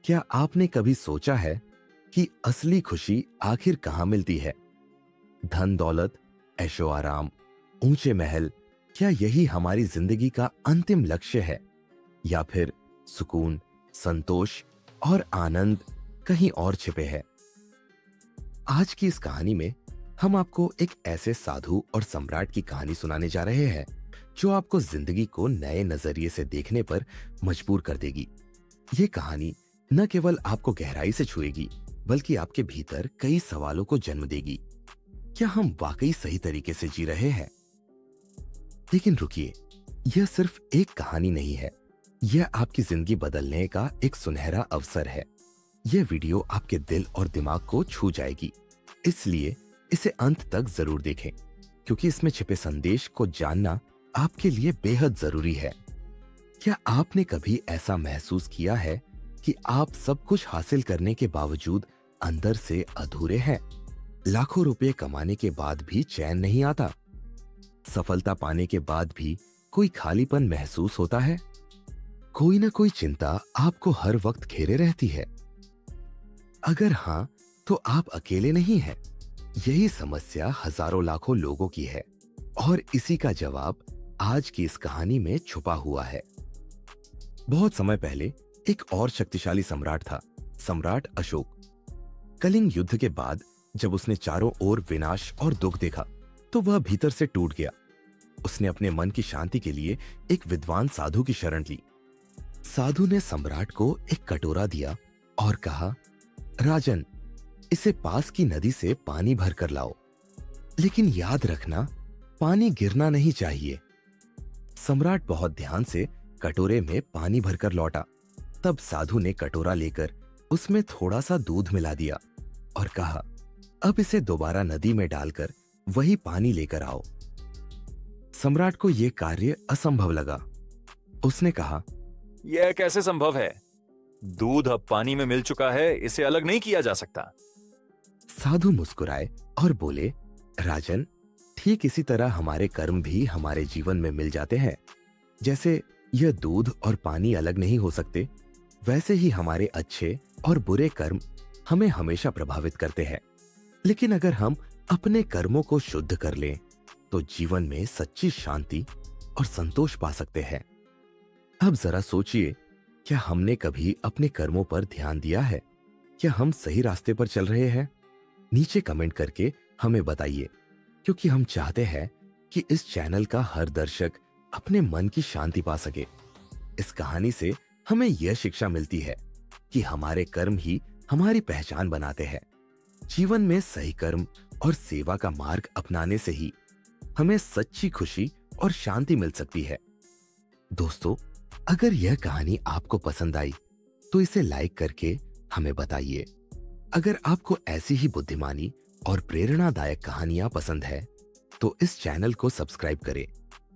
क्या आपने कभी सोचा है कि असली खुशी आखिर कहाँ मिलती है? धन दौलत, ऐशो आराम, ऊंचे महल, क्या यही हमारी जिंदगी का अंतिम लक्ष्य है? या फिर सुकून, संतोष और आनंद कहीं और छिपे हैं? आज की इस कहानी में हम आपको एक ऐसे साधु और सम्राट की कहानी सुनाने जा रहे हैं जो आपको जिंदगी को नए नजरिए से देखने पर मजबूर कर देगी। ये कहानी न केवल आपको गहराई से छुएगी बल्कि आपके भीतर कई सवालों को जन्म देगी। क्या हम वाकई सही तरीके से जी रहे हैं? लेकिन रुकिए, यह सिर्फ एक कहानी नहीं है, यह आपकी जिंदगी बदलने का एक सुनहरा अवसर है। यह वीडियो आपके दिल और दिमाग को छू जाएगी, इसलिए इसे अंत तक जरूर देखें, क्योंकि इसमें छिपे संदेश को जानना आपके लिए बेहद जरूरी है। क्या आपने कभी ऐसा महसूस किया है कि आप सब कुछ हासिल करने के बावजूद अंदर से अधूरे हैं? लाखों रुपए कमाने के बाद भी चैन नहीं आता, सफलता पाने के बाद भी कोई खालीपन महसूस होता है, कोई ना कोई चिंता आपको हर वक्त घेरे रहती है। अगर हां, तो आप अकेले नहीं हैं। यही समस्या हजारों लाखों लोगों की है और इसी का जवाब आज की इस कहानी में छुपा हुआ है। बहुत समय पहले एक और शक्तिशाली सम्राट था, सम्राट अशोक। कलिंग युद्ध के बाद जब उसने चारों ओर विनाश और दुख देखा तो वह भीतर से टूट गया। उसने अपने मन की शांति के लिए एक विद्वान साधु की शरण ली। साधु ने सम्राट को एक कटोरा दिया और कहा, राजन, इसे पास की नदी से पानी भरकर लाओ, लेकिन याद रखना, पानी गिरना नहीं चाहिए। सम्राट बहुत ध्यान से कटोरे में पानी भरकर लौटा। तब साधु ने कटोरा लेकर उसमें थोड़ा सा दूध मिला दिया और कहा, अब इसे दोबारा नदी में डालकर वही पानी लेकर आओ। सम्राट को यह कार्य असंभव लगा। उसने कहा, यह कैसे संभव है? दूध अब पानी में मिल चुका है, इसे अलग नहीं किया जा सकता। साधु मुस्कुराए और बोले, राजन, ठीक इसी तरह हमारे कर्म भी हमारे जीवन में मिल जाते हैं। जैसे यह दूध और पानी अलग नहीं हो सकते, वैसे ही हमारे अच्छे और बुरे कर्म हमें हमेशा प्रभावित करते हैं। लेकिन अगर हम अपने कर्मों को शुद्ध कर लें तो जीवन में सच्ची शांति और संतोष पा सकते हैं। अब जरा सोचिए, क्या हमने कभी अपने कर्मों पर ध्यान दिया है? क्या हम सही रास्ते पर चल रहे हैं? नीचे कमेंट करके हमें बताइए, क्योंकि हम चाहते हैं कि इस चैनल का हर दर्शक अपने मन की शांति पा सके। इस कहानी से हमें यह शिक्षा मिलती है कि हमारे कर्म ही हमारी पहचान बनाते हैं। जीवन में सही कर्म और सेवा का मार्ग अपनाने से ही हमें सच्ची खुशी और शांति मिल सकती है। दोस्तों, अगर यह कहानी आपको पसंद आई तो इसे लाइक करके हमें बताइए। अगर आपको ऐसी ही बुद्धिमानी और प्रेरणादायक कहानियां पसंद है तो इस चैनल को सब्सक्राइब करें,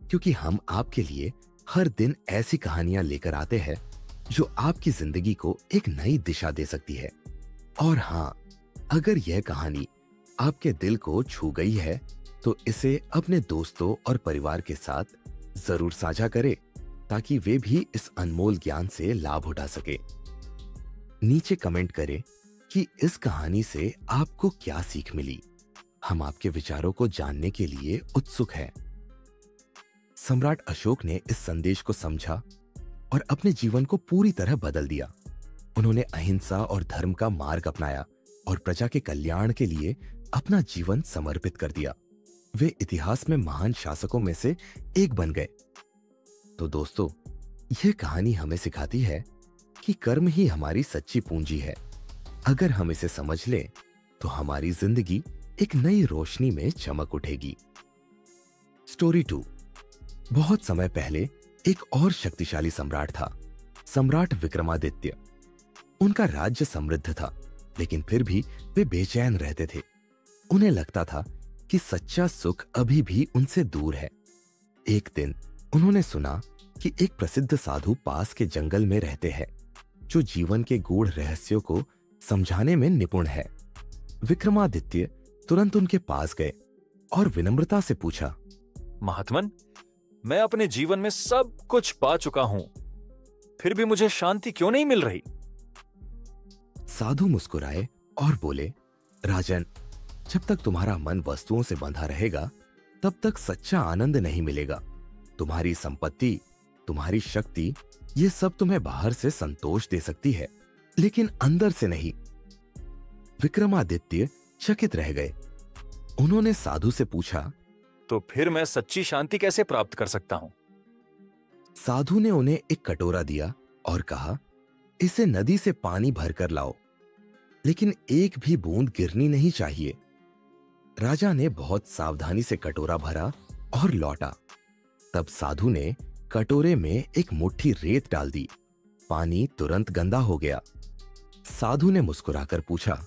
क्योंकि हम आपके लिए हर दिन ऐसी कहानियां लेकर आते हैं जो आपकी जिंदगी को एक नई दिशा दे सकती है। और हाँ, अगर यह कहानी आपके दिल को छू गई है तो इसे अपने दोस्तों और परिवार के साथ जरूर साझा करें, ताकि वे भी इस अनमोल ज्ञान से लाभ उठा सके। नीचे कमेंट करें कि इस कहानी से आपको क्या सीख मिली। हम आपके विचारों को जानने के लिए उत्सुक हैं। सम्राट अशोक ने इस संदेश को समझा और अपने जीवन को पूरी तरह बदल दिया। उन्होंने अहिंसा और धर्म का मार्ग अपनाया और प्रजा के कल्याण के लिए अपना जीवन समर्पित कर दिया। वे इतिहास में महान शासकों में से एक बन गए। तो दोस्तों, यह कहानी हमें सिखाती है कि कर्म ही हमारी सच्ची पूंजी है। अगर हम इसे समझ लें तो हमारी जिंदगी एक नई रोशनी में चमक उठेगी। स्टोरी 2। बहुत समय पहले एक और शक्तिशाली सम्राट था, सम्राट विक्रमादित्य। उनका राज्य समृद्ध था, लेकिन फिर भी वे बेचैन रहते थे। उन्हें लगता था कि सच्चा सुख अभी भी उनसे दूर है। एक दिन उन्होंने सुना कि एक प्रसिद्ध साधु पास के जंगल में रहते हैं, जो जीवन के गूढ़ रहस्यों को समझाने में निपुण है। विक्रमादित्य तुरंत उनके पास गए और विनम्रता से पूछा, महात्मन, मैं अपने जीवन में सब कुछ पा चुका हूं, फिर भी मुझे शांति क्यों नहीं मिल रही? साधु मुस्कुराए और बोले, राजन, जब तक तुम्हारा मन वस्तुओं से बंधा रहेगा तब तक सच्चा आनंद नहीं मिलेगा। तुम्हारी संपत्ति, तुम्हारी शक्ति, ये सब तुम्हें बाहर से संतोष दे सकती है, लेकिन अंदर से नहीं। विक्रमादित्य चकित रह गए। उन्होंने साधु से पूछा, तो फिर मैं सच्ची शांति कैसे प्राप्त कर सकता हूं? साधु ने उन्हें एक कटोरा दिया और कहा, इसे नदी से पानी भरकर लाओ, लेकिन एक भी बूंद गिरनी नहीं चाहिए। राजा ने बहुत सावधानी से कटोरा भरा और लौटा। तब साधु ने कटोरे में एक मुट्ठी रेत डाल दी। पानी तुरंत गंदा हो गया। साधु ने मुस्कुराकर पूछा,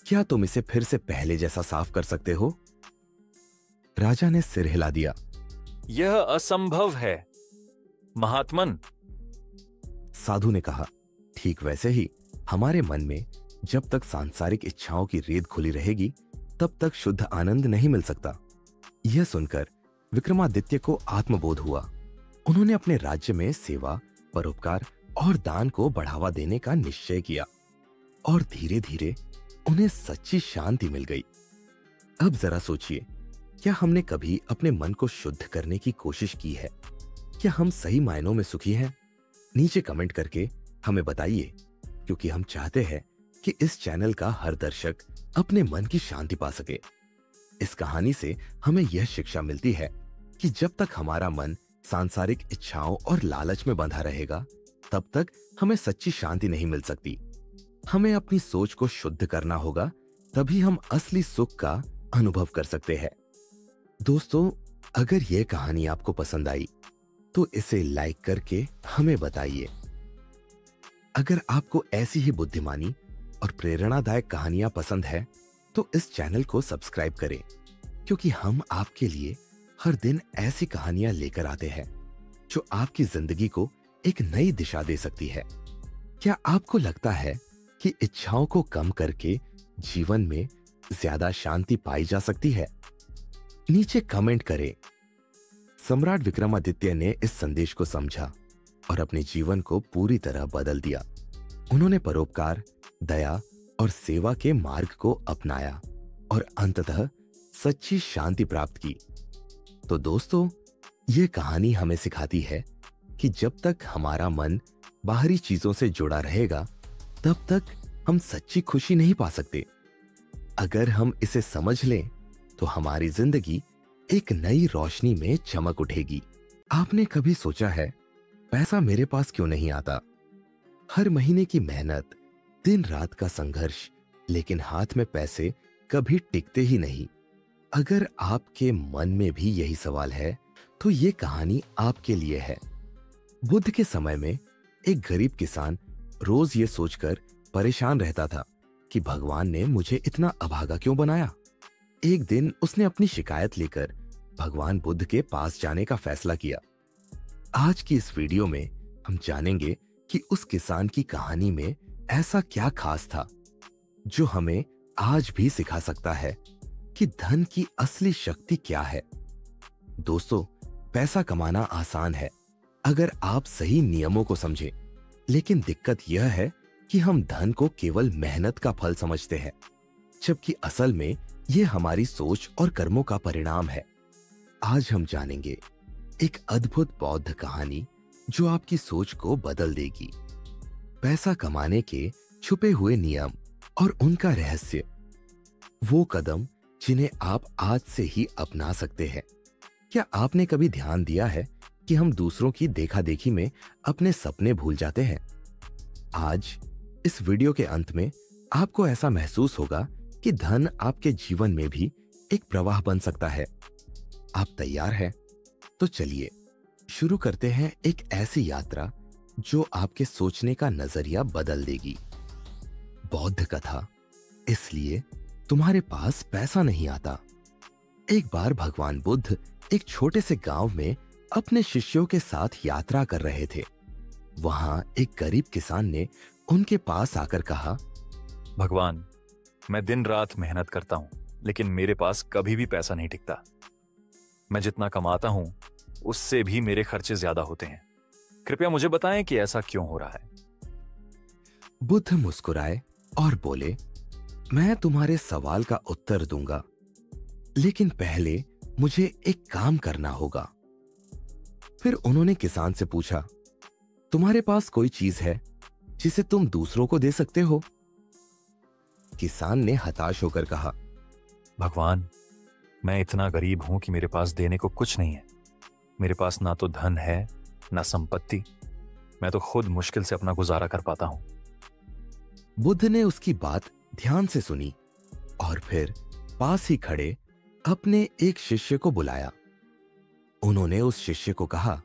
क्या तुम इसे फिर से पहले जैसा साफ कर सकते हो? राजा ने सिर हिला दिया। यह असंभव है महात्मन। साधु ने कहा, ठीक वैसे ही हमारे मन में जब तक सांसारिक इच्छाओं की रेत खुली रहेगी तब तक शुद्ध आनंद नहीं मिल सकता। यह सुनकर विक्रमादित्य को आत्मबोध हुआ। उन्होंने अपने राज्य में सेवा, परोपकार और दान को बढ़ावा देने का निश्चय किया और धीरे धीरे उन्हें सच्ची शांति मिल गई। अब जरा सोचिए, क्या हमने कभी अपने मन को शुद्ध करने की कोशिश की है? क्या हम सही मायनों में सुखी हैं? नीचे कमेंट करके हमें बताइए, क्योंकि हम चाहते हैं कि इस चैनल का हर दर्शक अपने मन की शांति पा सके। इस कहानी से हमें यह शिक्षा मिलती है कि जब तक हमारा मन सांसारिक इच्छाओं और लालच में बंधा रहेगा तब तक हमें सच्ची शांति नहीं मिल सकती। हमें अपनी सोच को शुद्ध करना होगा, तभी हम असली सुख का अनुभव कर सकते हैं। दोस्तों, अगर यह कहानी आपको पसंद आई तो इसे लाइक करके हमें बताइए। अगर आपको ऐसी ही बुद्धिमानी और प्रेरणादायक कहानियां पसंद है तो इस चैनल को सब्सक्राइब करें, क्योंकि हम आपके लिए हर दिन ऐसी कहानियां लेकर आते हैं जो आपकी जिंदगी को एक नई दिशा दे सकती है। क्या आपको लगता है कि इच्छाओं को कम करके जीवन में ज्यादा शांति पाई जा सकती है? नीचे कमेंट करें। सम्राट विक्रमादित्य ने इस संदेश को समझा और अपने जीवन को पूरी तरह बदल दिया। उन्होंने परोपकार, दया और सेवा के मार्ग को अपनाया और अंततः सच्ची शांति प्राप्त की। तो दोस्तों, यह कहानी हमें सिखाती है कि जब तक हमारा मन बाहरी चीजों से जुड़ा रहेगा तब तक हम सच्ची खुशी नहीं पा सकते। अगर हम इसे समझ लें तो हमारी जिंदगी एक नई रोशनी में चमक उठेगी। आपने कभी सोचा है, पैसा मेरे पास क्यों नहीं आता? हर महीने की मेहनत, दिन रात का संघर्ष, लेकिन हाथ में पैसे कभी टिकते ही नहीं। अगर आपके मन में भी यही सवाल है तो ये कहानी आपके लिए है। बुद्ध के समय में एक गरीब किसान रोज ये सोचकर परेशान रहता था कि भगवान ने मुझे इतना अभागा क्यों बनाया। एक दिन उसने अपनी शिकायत लेकर भगवान बुद्ध के पास जाने का फैसला किया। आज की इस वीडियो में हम जानेंगे कि उस किसान की कहानी में ऐसा क्या खास था जो हमें आज भी सिखा सकता है कि धन की असली शक्ति क्या है। दोस्तों, पैसा कमाना आसान है अगर आप सही नियमों को समझें, लेकिन दिक्कत यह है कि हम धन को केवल मेहनत का फल समझते हैं, जबकि असल में यह हमारी सोच और कर्मों का परिणाम है। आज हम जानेंगे एक अद्भुत बौद्ध कहानी जो आपकी सोच को बदल देगी। पैसा कमाने के छुपे हुए नियम और उनका रहस्य, वो कदम जिन्हें आप आज से ही अपना सकते हैं। क्या आपने कभी ध्यान दिया है कि हम दूसरों की देखा देखी में अपने सपने भूल जाते हैं? आज इस वीडियो के अंत में आपको ऐसा महसूस होगा कि धन आपके जीवन में भी एक प्रवाह बन सकता है। आप तैयार हैं? तो चलिए शुरू करते हैं एक ऐसी यात्रा जो आपके सोचने का नजरिया बदल देगी। बौद्ध कथा, इसलिए तुम्हारे पास पैसा नहीं आता। एक बार भगवान बुद्ध एक छोटे से गांव में अपने शिष्यों के साथ यात्रा कर रहे थे। वहां एक गरीब किसान ने उनके पास आकर कहा, भगवान, मैं दिन रात मेहनत करता हूं, लेकिन मेरे पास कभी भी पैसा नहीं टिकता। मैं जितना कमाता हूं उससे भी मेरे खर्चे ज्यादा होते हैं। कृपया मुझे बताएं कि ऐसा क्यों हो रहा है। बुद्ध मुस्कुराए और बोले, मैं तुम्हारे सवाल का उत्तर दूंगा, लेकिन पहले मुझे एक काम करना होगा। फिर उन्होंने किसान से पूछा, तुम्हारे पास कोई चीज है जिसे तुम दूसरों को दे सकते हो? किसान ने हताश होकर कहा, भगवान, मैं इतना गरीब हूं कि मेरे पास देने को कुछ नहीं है। मेरे पास ना तो धन है, ना संपत्ति। मैं तो खुद मुश्किल से अपना गुजारा कर पाता हूं। बुद्ध ने उसकी बात ध्यान से सुनी और फिर पास ही खड़े अपने एक शिष्य को बुलाया। उन्होंने उस शिष्य को कहा,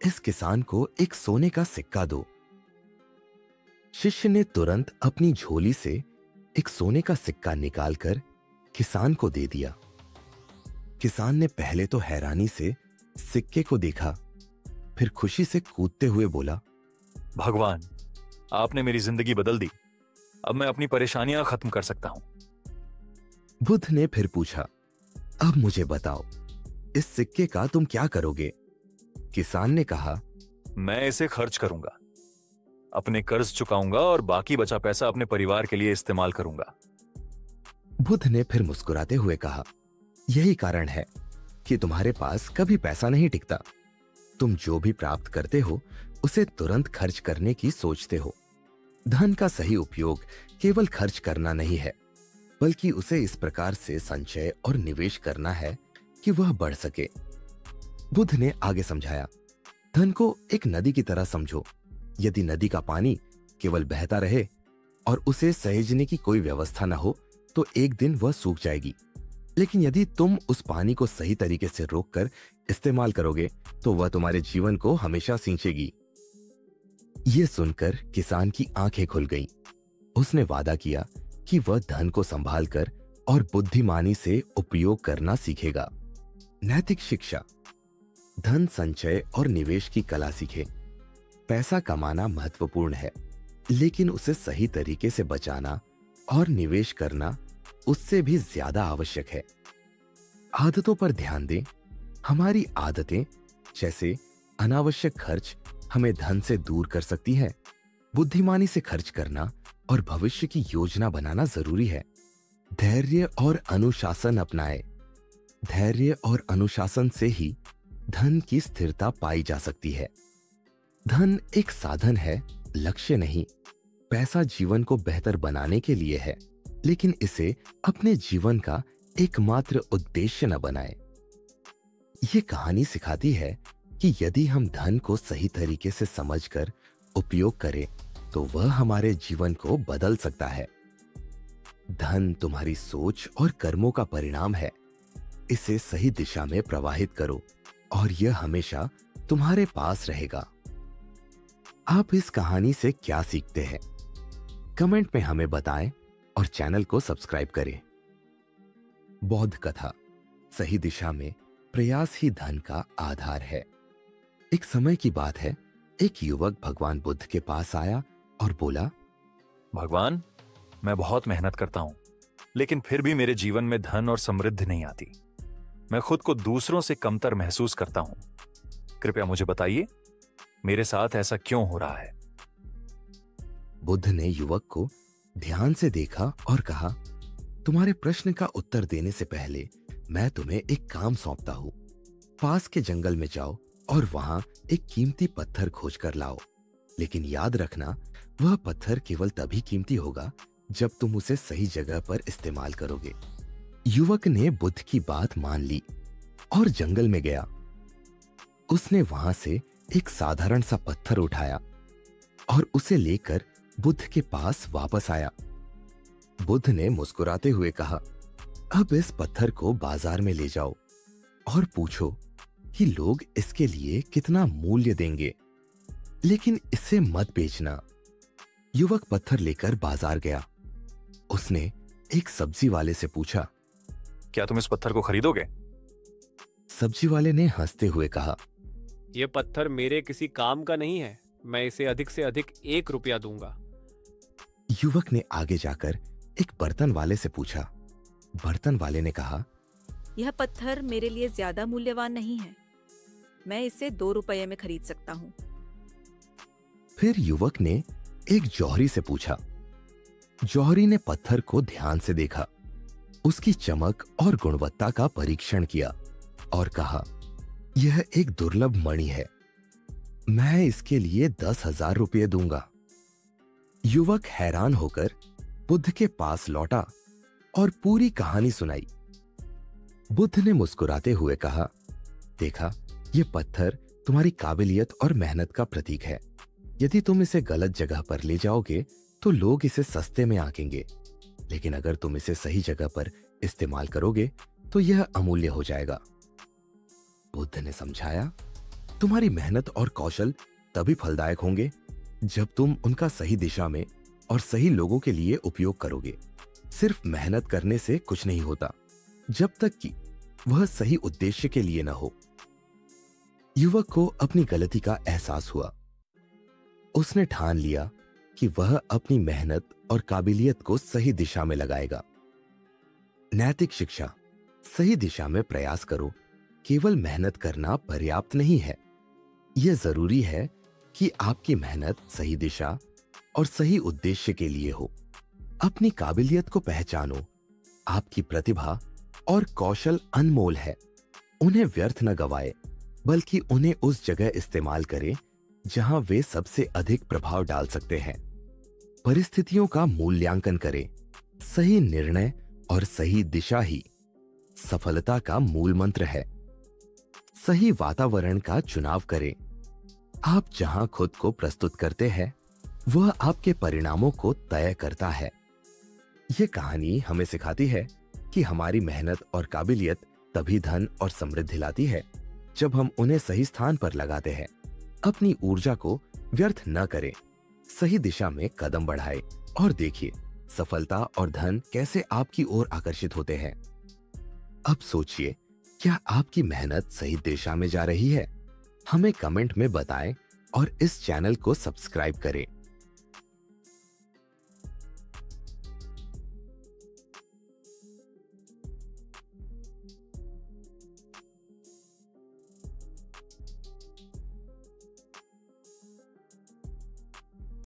इस किसान को एक सोने का सिक्का दो। शिष्य ने तुरंत अपनी झोली से एक सोने का सिक्का निकालकर किसान को दे दिया। किसान ने पहले तो हैरानी से सिक्के को देखा, फिर खुशी से कूदते हुए बोला, भगवान, आपने मेरी जिंदगी बदल दी। अब मैं अपनी परेशानियां खत्म कर सकता हूं। बुद्ध ने फिर पूछा, अब मुझे बताओ, इस सिक्के का तुम क्या करोगे? किसान ने कहा, मैं इसे खर्च करूंगा, अपने कर्ज चुकाऊंगा और बाकी बचा पैसा अपने परिवार के लिए इस्तेमाल करूंगा। बुद्ध ने फिर मुस्कुराते हुए कहा, यही कारण है कि तुम्हारे पास कभी पैसा नहीं टिकता। तुम जो भी प्राप्त करते हो उसे तुरंत खर्च करने की सोचते हो। धन का सही उपयोग केवल खर्च करना नहीं है, बल्कि उसे इस प्रकार से संचय और निवेश करना है कि वह बढ़ सके। बुद्ध ने आगे समझाया, धन को एक नदी की तरह समझो। यदि नदी का पानी केवल बहता रहे और उसे सहेजने की कोई व्यवस्था न हो तो एक दिन वह सूख जाएगी। लेकिन यदि तुम उस पानी को सही तरीके से रोककर इस्तेमाल करोगे तो वह तुम्हारे जीवन को हमेशा सींचेगी। यह सुनकर किसान की आंखें खुल गईं। उसने वादा किया कि वह धन को संभालकर और बुद्धिमानी से उपयोग करना सीखेगा। नैतिक शिक्षा। धन संचय और निवेश की कला सीखे। पैसा कमाना महत्वपूर्ण है, लेकिन उसे सही तरीके से बचाना और निवेश करना उससे भी ज्यादा आवश्यक है। आदतों पर ध्यान दें। हमारी आदतें जैसे अनावश्यक खर्च हमें धन से दूर कर सकती है। बुद्धिमानी से खर्च करना और भविष्य की योजना बनाना जरूरी है। धैर्य और अनुशासन अपनाएं। धैर्य और अनुशासन से ही धन की स्थिरता पाई जा सकती है। धन एक साधन है, लक्ष्य नहीं। पैसा जीवन को बेहतर बनाने के लिए है, लेकिन इसे अपने जीवन का एकमात्र उद्देश्य न बनाएं। ये कहानी सिखाती है कि यदि हम धन को सही तरीके से समझकर उपयोग करें तो वह हमारे जीवन को बदल सकता है। धन तुम्हारी सोच और कर्मों का परिणाम है। इसे सही दिशा में प्रवाहित करो और यह हमेशा तुम्हारे पास रहेगा। आप इस कहानी से क्या सीखते हैं? कमेंट में हमें बताएं और चैनल को सब्सक्राइब करें। बौद्ध कथा। सही दिशा में प्रयास ही धन का आधार है। एक समय की बात है, एक युवक भगवान बुद्ध के पास आया और बोला, भगवान, मैं बहुत मेहनत करता हूं, लेकिन फिर भी मेरे जीवन में धन और समृद्धि नहीं आती। मैं खुद को दूसरों से कमतर महसूस करता हूं। कृपया मुझे बताइए, मेरे साथ ऐसा क्यों हो रहा है? बुद्ध ने युवक को ध्यान से देखा और कहा, तुम्हारे प्रश्न का उत्तर देने से पहले मैं तुम्हें एक काम सौंपता हूं। पास के जंगल में जाओ और वहां एक कीमती पत्थर खोज कर लाओ, लेकिन याद रखना, वह पत्थर केवल तभी कीमती होगा जब तुम उसे सही जगह पर इस्तेमाल करोगे। युवक ने बुद्ध की बात मान ली और जंगल में गया। उसने वहां से एक साधारण सा पत्थर उठाया और उसे लेकर बुद्ध के पास वापस आया। बुद्ध ने मुस्कुराते हुए कहा, अब इस पत्थर को बाजार में ले जाओ और पूछो कि लोग इसके लिए कितना मूल्य देंगे, लेकिन इसे मत बेचना। युवक पत्थर लेकर बाजार गया। उसने एक सब्जी वाले से पूछा, क्या तुम इस पत्थर को खरीदोगे? सब्जी वाले ने हंसते हुए कहा, यह पत्थर मेरे किसी काम का नहीं है। मैं इसे अधिक से अधिक 1 रुपया दूंगा। युवक ने आगे जाकर एक बर्तन वाले से पूछा। बर्तन वाले ने कहा, यह पत्थर मेरे लिए ज्यादा मूल्यवान नहीं है। मैं इसे 2 रुपये में खरीद सकता हूँ। फिर युवक ने एक जौहरी से पूछा। जौहरी ने पत्थर को ध्यान से देखा, उसकी चमक और गुणवत्ता का परीक्षण किया और कहा, यह एक दुर्लभ मणि है, मैं इसके लिए 10,000 रुपये दूंगा। युवक हैरान होकर बुद्ध के पास लौटा और पूरी कहानी सुनाई। बुद्ध ने मुस्कुराते हुए कहा, देखा, यह पत्थर तुम्हारी काबिलियत और मेहनत का प्रतीक है। यदि तुम इसे गलत जगह पर ले जाओगे तो लोग इसे सस्ते में आंकेंगे, लेकिन अगर तुम इसे सही जगह पर इस्तेमाल करोगे तो यह अमूल्य हो जाएगा। बुद्ध ने समझाया, तुम्हारी मेहनत और कौशल तभी फलदायक होंगे जब तुम उनका सही दिशा में और सही लोगों के लिए उपयोग करोगे। सिर्फ मेहनत करने से कुछ नहीं होता जब तक कि वह सही उद्देश्य के लिए न हो। युवक को अपनी गलती का एहसास हुआ। उसने ठान लिया कि वह अपनी मेहनत और काबिलियत को सही दिशा में लगाएगा। नैतिक शिक्षा, सही दिशा में प्रयास करो। केवल मेहनत करना पर्याप्त नहीं है, यह जरूरी है कि आपकी मेहनत सही दिशा और सही उद्देश्य के लिए हो। अपनी काबिलियत को पहचानो। आपकी प्रतिभा और कौशल अनमोल है, उन्हें व्यर्थ न गवाए, बल्कि उन्हें उस जगह इस्तेमाल करें जहां वे सबसे अधिक प्रभाव डाल सकते हैं। परिस्थितियों का मूल्यांकन करें। सही निर्णय और सही दिशा ही सफलता का मूल मंत्र है। सही वातावरण का चुनाव करें। आप जहां खुद को प्रस्तुत करते हैं वह आपके परिणामों को तय करता है। यह कहानी हमें सिखाती है कि हमारी मेहनत और काबिलियत तभी धन और समृद्धि लाती है जब हम उन्हें सही स्थान पर लगाते हैं। अपनी ऊर्जा को व्यर्थ न करें, सही दिशा में कदम बढ़ाएं और देखिए सफलता और धन कैसे आपकी ओर आकर्षित होते हैं। अब सोचिए, क्या आपकी मेहनत सही दिशा में जा रही है? हमें कमेंट में बताएं और इस चैनल को सब्सक्राइब करें